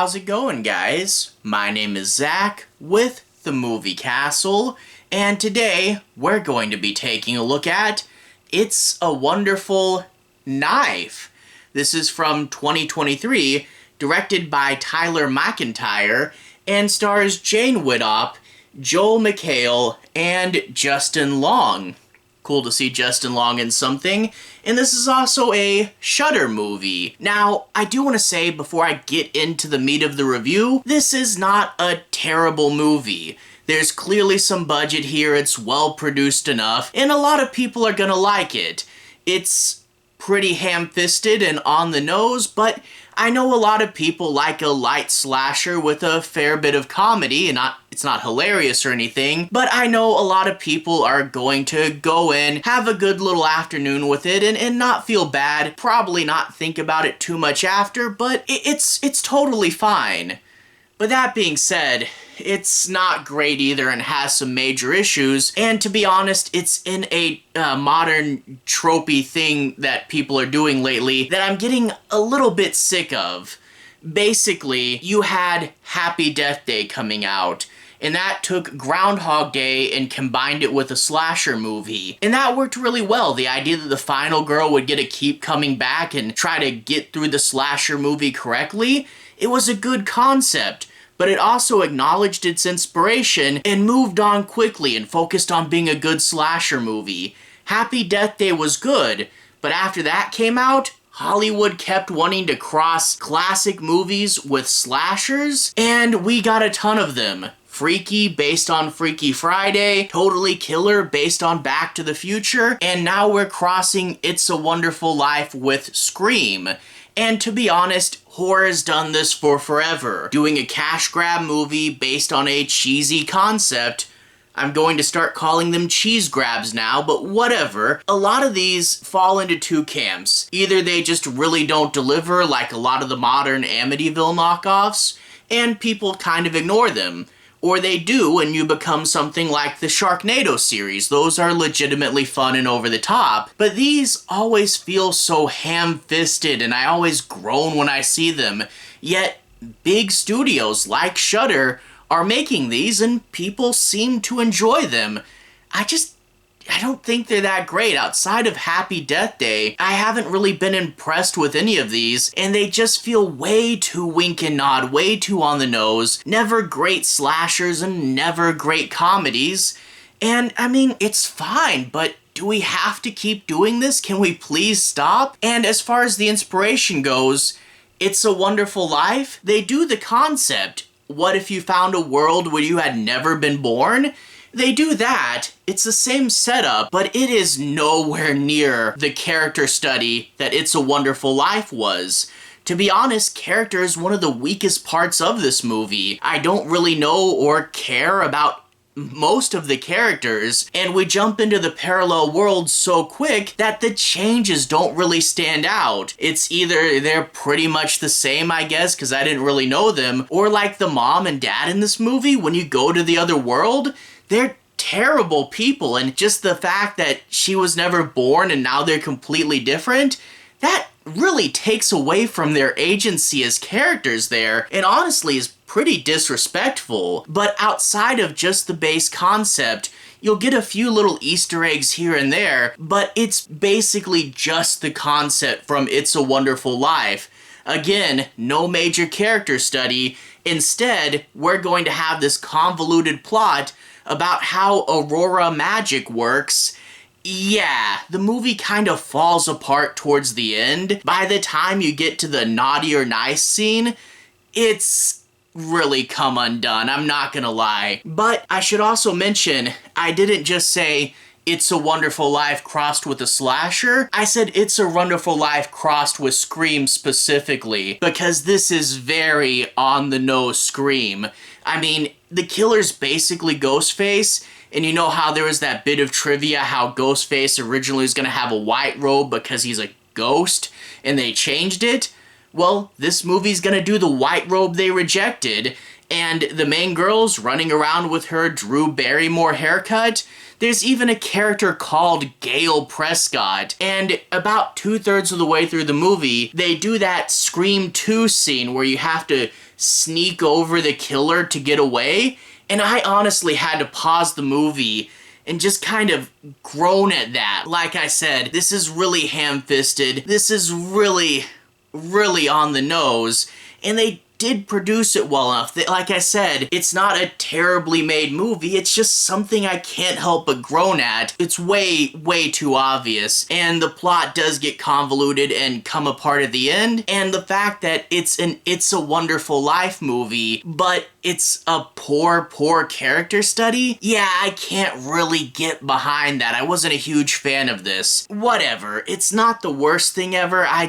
how's it going, guys? My name is Zach with the Movie Castle, and today we're going to be taking a look at It's a Wonderful Knife. This is from 2023, directed by Tyler Macintyre, and stars Jane Widdop, Joel McHale, and Justin Long. Cool to see Justin Long in something. And this is also a Shudder movie. Now, I do want to say before I get into the meat of the review, this is not a terrible movie. There's clearly some budget here, it's well produced enough, and a lot of people are gonna like it. It's pretty ham-fisted and on the nose, but I know a lot of people like a light slasher with a fair bit of comedy, and it's not hilarious or anything, but I know a lot of people are going to go in, have a good little afternoon with it, and not feel bad, probably not think about it too much after, but it's totally fine. But that being said, it's not great either and has some major issues, and to be honest, it's in a modern tropey thing that people are doing lately that I'm getting a little bit sick of. Basically, you had Happy Death Day coming out, and that took Groundhog Day and combined it with a slasher movie. And that worked really well. The idea that the final girl would get to keep coming back and try to get through the slasher movie correctly, it was a good concept. But it also acknowledged its inspiration and moved on quickly and focused on being a good slasher movie. Happy Death Day was good, but after that came out, Hollywood kept wanting to cross classic movies with slashers, and we got a ton of them. Freaky based on Freaky Friday, Totally Killer based on Back to the Future, and now we're crossing It's a Wonderful Life with Scream. And to be honest, horror's done this for forever. Doing a cash grab movie based on a cheesy concept. I'm going to start calling them cheese grabs now, but whatever. A lot of these fall into two camps. Either they just really don't deliver, like a lot of the modern Amityville knockoffs, and people kind of ignore them. Or they do, and you become something like the Sharknado series. Those are legitimately fun and over the top. But these always feel so ham-fisted, and I always groan when I see them. Yet, big studios like Shudder are making these, and people seem to enjoy them. I don't think they're that great. Outside of Happy Death Day, I haven't really been impressed with any of these, and they just feel way too wink and nod, way too on the nose, never great slashers and never great comedies. And, I mean, it's fine, but do we have to keep doing this? Can we please stop? And as far as the inspiration goes, It's a Wonderful Life, they do the concept. What if you found a world where you had never been born? They do that, it's the same setup, but it is nowhere near the character study that It's a Wonderful Life was. To be honest, character is one of the weakest parts of this movie. I don't really know or care about most of the characters, and we jump into the parallel worlds so quick that the changes don't really stand out. It's either they're pretty much the same, I guess, because I didn't really know them, or like the mom and dad in this movie, when you go to the other world, they're terrible people, and just the fact that she was never born and now they're completely different, that really takes away from their agency as characters there, and honestly is pretty disrespectful. But outside of just the base concept, you'll get a few little Easter eggs here and there, but it's basically just the concept from It's a Wonderful Life. Again, no major character study. Instead, we're going to have this convoluted plot about how Aurora magic works. Yeah, the movie kind of falls apart towards the end. By the time you get to the naughty or nice scene, it's really come undone, I'm not gonna lie. But I should also mention, I didn't just say It's a Wonderful Life crossed with a slasher. I said It's a Wonderful Life crossed with Scream specifically, because this is very on-the-nose Scream. I mean, the killer's basically Ghostface, and you know how there was that bit of trivia how Ghostface originally was gonna have a white robe because he's a ghost, and they changed it? Well, this movie's gonna do the white robe they rejected, and the main girl's running around with her Drew Barrymore haircut. There's even a character called Gail Prescott, and about 2/3 of the way through the movie, they do that Scream 2 scene where you have to sneak over the killer to get away, and I honestly had to pause the movie and just kind of groan at that. Like I said, this is really ham-fisted. This is really, really on the nose, and they did produce it well enough that, like I said, it's not a terribly made movie. It's just something I can't help but groan at. It's way, way too obvious, and the plot does get convoluted and come apart at the end, and the fact that it's an It's a Wonderful Life movie, but it's a poor character study? Yeah, I can't really get behind that. I wasn't a huge fan of this. Whatever, it's not the worst thing ever. I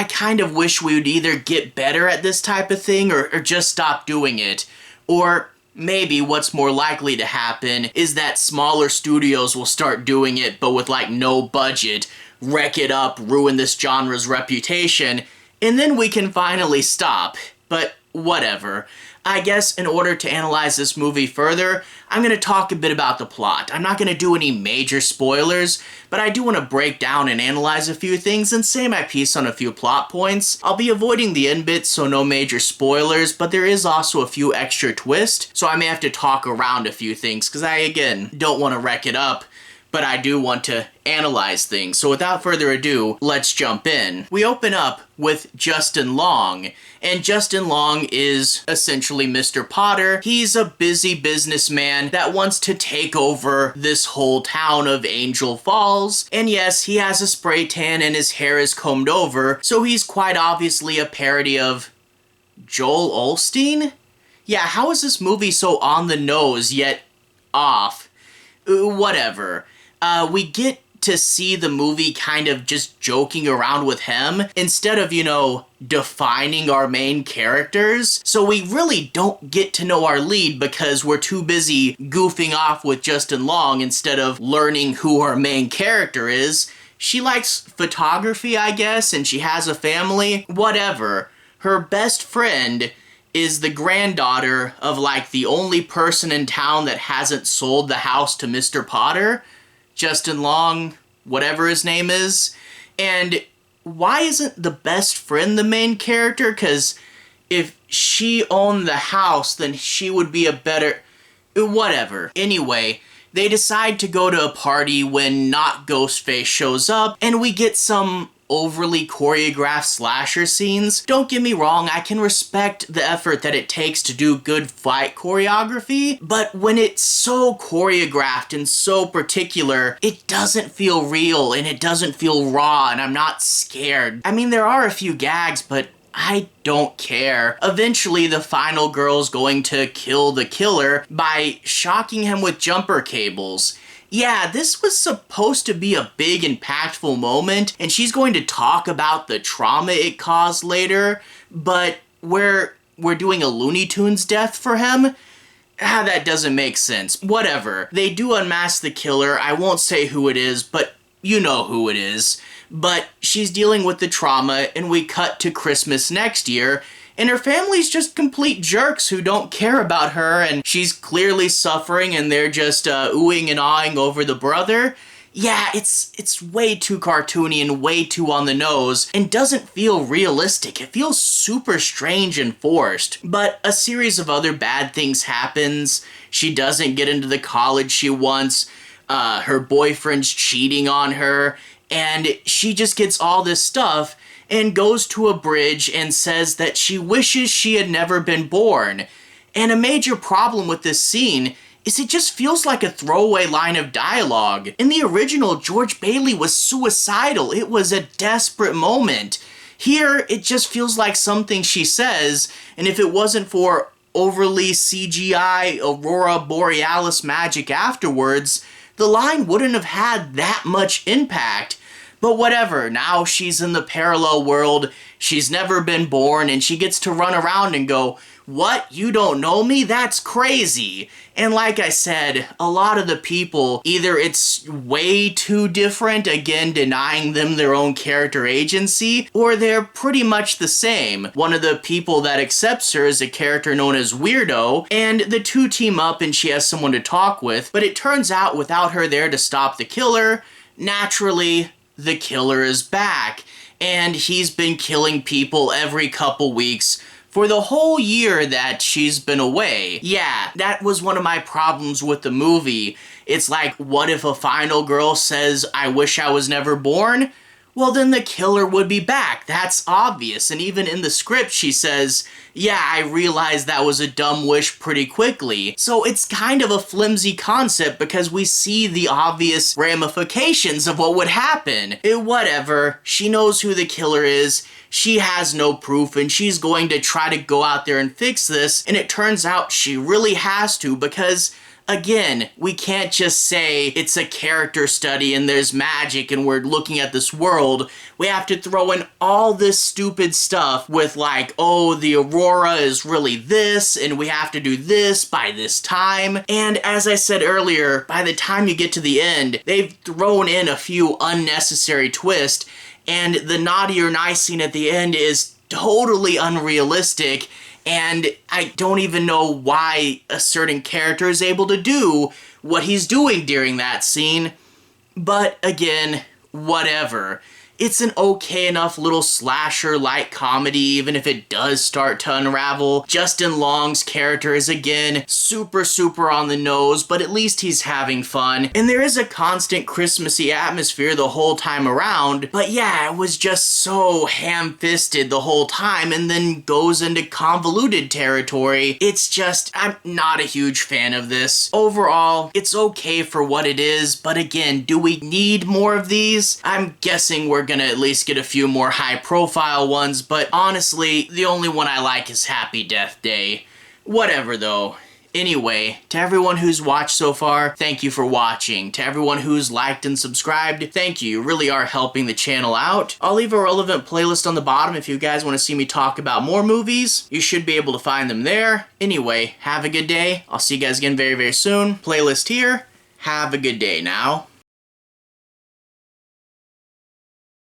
kind of wish we would either get better at this type of thing or just stop doing it. Or maybe what's more likely to happen is that smaller studios will start doing it, but with like no budget, wreck it up, ruin this genre's reputation, and then we can finally stop. But whatever. I guess in order to analyze this movie further, I'm going to talk a bit about the plot. I'm not going to do any major spoilers, but I do want to break down and analyze a few things and say my piece on a few plot points. I'll be avoiding the end bits, so no major spoilers, but there is also a few extra twists, so I may have to talk around a few things, because I, again, don't want to wreck it up, but I do want to analyze things. So without further ado, let's jump in. We open up with Justin Long, and Justin Long is essentially Mr. Potter. He's a busy businessman that wants to take over this whole town of Angel Falls, and yes, he has a spray tan and his hair is combed over, so he's quite obviously a parody of Joel Osteen? Yeah, how is this movie so on the nose yet off? Whatever. We get to see the movie kind of just joking around with him instead of, defining our main characters. So we really don't get to know our lead because we're too busy goofing off with Justin Long instead of learning who our main character is. She likes photography, I guess, and she has a family. Whatever. Her best friend is the granddaughter of, the only person in town that hasn't sold the house to Mr. Potter. Justin Long, whatever his name is. And why isn't the best friend the main character? Because if she owned the house, then she would be a better... Whatever. Anyway, they decide to go to a party when not Ghostface shows up, and we get some overly choreographed slasher scenes. Don't get me wrong, I can respect the effort that it takes to do good fight choreography, but when it's so choreographed and so particular, it doesn't feel real and it doesn't feel raw, and I'm not scared. I mean, there are a few gags, but I don't care. Eventually, the final girl's going to kill the killer by shocking him with jumper cables. Yeah, this was supposed to be a big, impactful moment, and she's going to talk about the trauma it caused later, but we're doing a Looney Tunes death for him? That doesn't make sense. Whatever. They do unmask the killer. I won't say who it is, but you know who it is. But she's dealing with the trauma, and we cut to Christmas next year, and her family's just complete jerks who don't care about her, and she's clearly suffering, and they're just oohing and awing over the brother. Yeah, it's way too cartoony and way too on the nose, and doesn't feel realistic. It feels super strange and forced. But a series of other bad things happens. She doesn't get into the college she wants. Her boyfriend's cheating on her, and she just gets all this stuff and goes to a bridge and says that she wishes she had never been born. And a major problem with this scene is it just feels like a throwaway line of dialogue. In the original, George Bailey was suicidal. It was a desperate moment. Here, it just feels like something she says, and if it wasn't for overly CGI Aurora Borealis magic afterwards, the line wouldn't have had that much impact. But whatever, now she's in the parallel world, she's never been born, and she gets to run around and go, "What? You don't know me? That's crazy." And like I said, a lot of the people, either it's way too different, again denying them their own character agency, or they're pretty much the same. One of the people that accepts her is a character known as Weirdo, and the two team up and she has someone to talk with, but it turns out without her there to stop the killer, naturally, the killer is back, and he's been killing people every couple weeks for the whole year that she's been away. Yeah, that was one of my problems with the movie. It's like, what if a final girl says, "I wish I was never born"? Well, then the killer would be back. That's obvious. And even in the script, she says, "Yeah, I realized that was a dumb wish pretty quickly." So it's kind of a flimsy concept because we see the obvious ramifications of what would happen. Whatever. She knows who the killer is. She has no proof, and she's going to try to go out there and fix this. And it turns out she really has to because, again, we can't just say it's a character study and there's magic and we're looking at this world. We have to throw in all this stupid stuff with like, oh, the aurora is really this and we have to do this by this time. And as I said earlier, by the time you get to the end, they've thrown in a few unnecessary twists, and the naughty or nice scene at the end is totally unrealistic. And I don't even know why a certain character is able to do what he's doing during that scene. But again, whatever. It's an okay enough little slasher light comedy, even if it does start to unravel. Justin Long's character is again super on the nose, but at least he's having fun. And there is a constant Christmassy atmosphere the whole time around. But yeah, it was just so ham-fisted the whole time and then goes into convoluted territory. It's just, I'm not a huge fan of this. Overall, it's okay for what it is, but again, do we need more of these? I'm guessing we're gonna at least get a few more high-profile ones, but honestly, the only one I like is Happy Death Day. Whatever, though. Anyway, to everyone who's watched so far, thank you for watching. To everyone who's liked and subscribed, thank you. You really are helping the channel out. I'll leave a relevant playlist on the bottom if you guys want to see me talk about more movies. You should be able to find them there. Anyway, have a good day. I'll see you guys again very soon. Playlist here. Have a good day now.